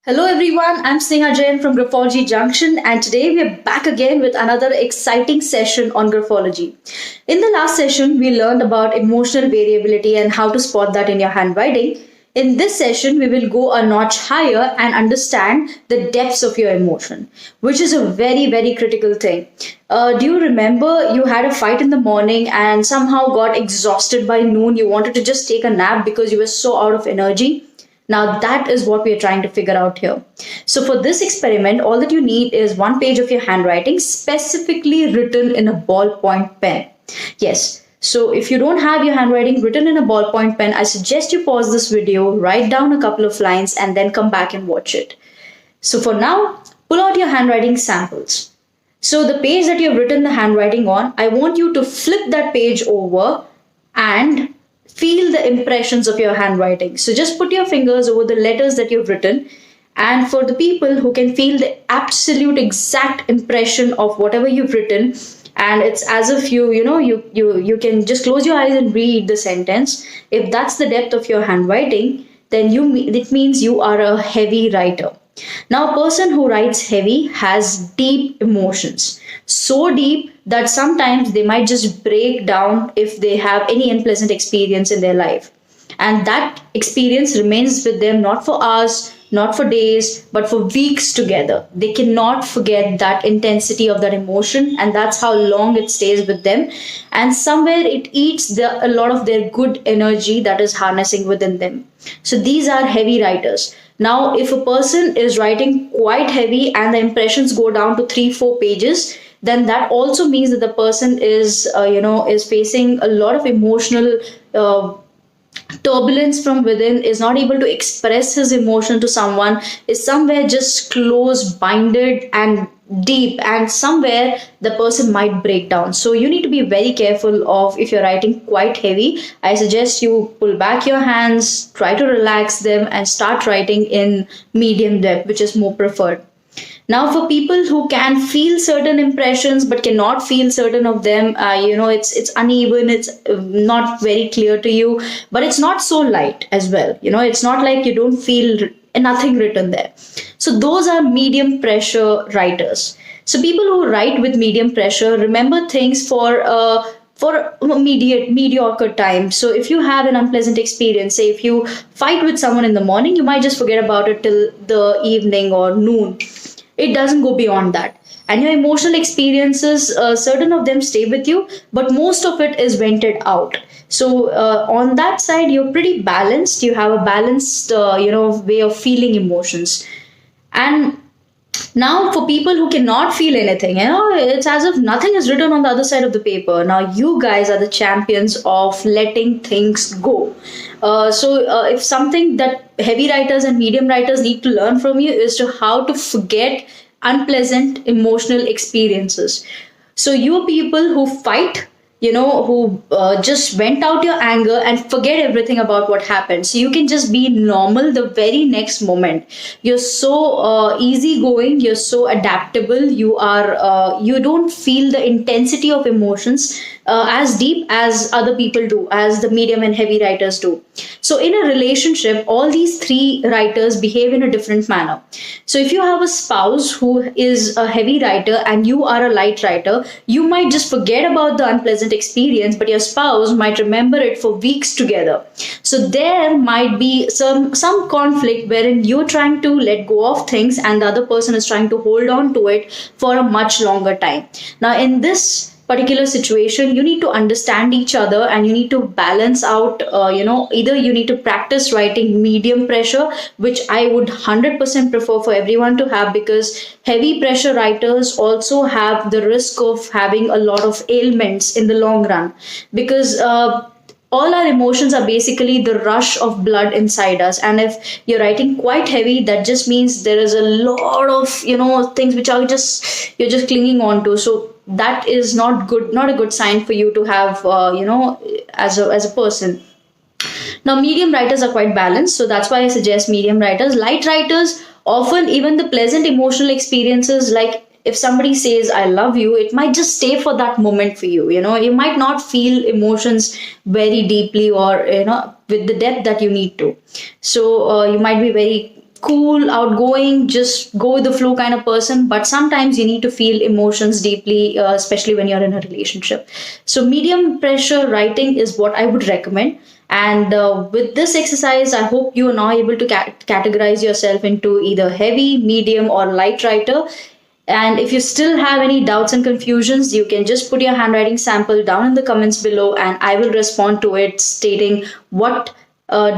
Hello everyone, I'm Sneha Jain from Graphology Junction, and today we are back again with another exciting session on graphology. In the last session, we learned about emotional variability and how to spot that in your handwriting. In this session, we will go a notch higher and understand the depths of your emotion, which is a very critical thing. Do you remember you had a fight in the morning and somehow got exhausted by noon? You wanted to just take a nap because you were so out of energy? Now, that is what we are trying to figure out here. So, for this experiment, all that you need is one page of your handwriting specifically written in a ballpoint pen. Yes. So, if you don't have your handwriting written in a ballpoint pen, I suggest you pause this video, write down a couple of lines, and then come back and watch it. So, for now, pull out your handwriting samples. So, the page that you've written the handwriting on, I want you to flip that page over and feel the impressions of your handwriting. So just put your fingers over the letters that you've written. And for the people who can feel the absolute exact impression of whatever you've written, and it's as if you can just close your eyes and read the sentence. If that's the depth of your handwriting, then it means you are a heavy writer. Now, a person who writes heavy has deep emotions, so deep that sometimes they might just break down if they have any unpleasant experience in their life. And that experience remains with them not for hours, not for days, but for weeks together. They cannot forget that intensity of that emotion, and that's how long it stays with them. And somewhere it eats a lot of their good energy that is harnessing within them. So these are heavy writers. Now, if a person is writing quite heavy and the impressions go down to 3-4 pages, then that also means that the person is facing a lot of emotional turbulence from within, is not able to express his emotion to someone, is somewhere just close binded and deep, and somewhere the person might break down. So you need to be very careful of, if you're writing quite heavy, I suggest you pull back your hands, try to relax them, and start writing in medium depth, which is more preferred. Now, for people who can feel certain impressions but cannot feel certain of them, it's uneven, it's not very clear to you, but it's not so light as well. It's not like you don't feel nothing written there. So those are medium pressure writers. So people who write with medium pressure remember things for mediocre time. So if you have an unpleasant experience, say if you fight with someone in the morning, you might just forget about it till the evening or noon. It doesn't go beyond that. And your emotional experiences, certain of them stay with you, but most of it is vented out. So on that side, you're pretty balanced. You have a balanced, way of feeling emotions. And now, for people who cannot feel anything, it's as if nothing is written on the other side of the paper. Now, you guys are the champions of letting things go. If something that heavy writers and medium writers need to learn from you is to how to forget unpleasant emotional experiences. So, you people who fight, who just vent out your anger and forget everything about what happened. So you can just be normal the very next moment. You're so easygoing, you're so adaptable, you don't feel the intensity of emotions as deep as other people do, as the medium and heavy writers do. So in a relationship, all these three writers behave in a different manner. So if you have a spouse who is a heavy writer and you are a light writer, you might just forget about the unpleasant experience, but your spouse might remember it for weeks together. So there might be some conflict wherein you're trying to let go of things and the other person is trying to hold on to it for a much longer time. Now in this particular situation, you need to understand each other and you need to balance out, either you need to practice writing medium pressure, which I would 100% prefer for everyone to have, because heavy pressure writers also have the risk of having a lot of ailments in the long run, because all our emotions are basically the rush of blood inside us. And if you're writing quite heavy, that just means there is a lot of things which are you're just clinging on to. So that is not good, not a good sign for you to have as a person. Now medium writers are quite balanced, so that's why I suggest medium writers. Light writers, often even the pleasant emotional experiences, like if somebody says I love you, it might just stay for that moment for you. You might not feel emotions very deeply or with the depth that you need to. So you might be very cool, outgoing, just go with the flow kind of person. But sometimes you need to feel emotions deeply, especially when you're in a relationship. So, medium pressure writing is what I would recommend. And with this exercise, I hope you are now able to categorize yourself into either heavy, medium, or light writer. And if you still have any doubts and confusions, you can just put your handwriting sample down in the comments below, and I will respond to it stating what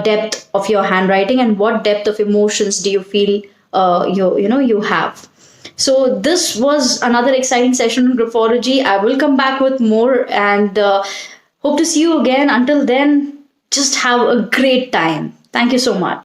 depth of your handwriting and what depth of emotions do you feel you have. So this was another exciting session on graphology. I will come back with more, and hope to see you again. Until then, just have a great time. Thank you so much.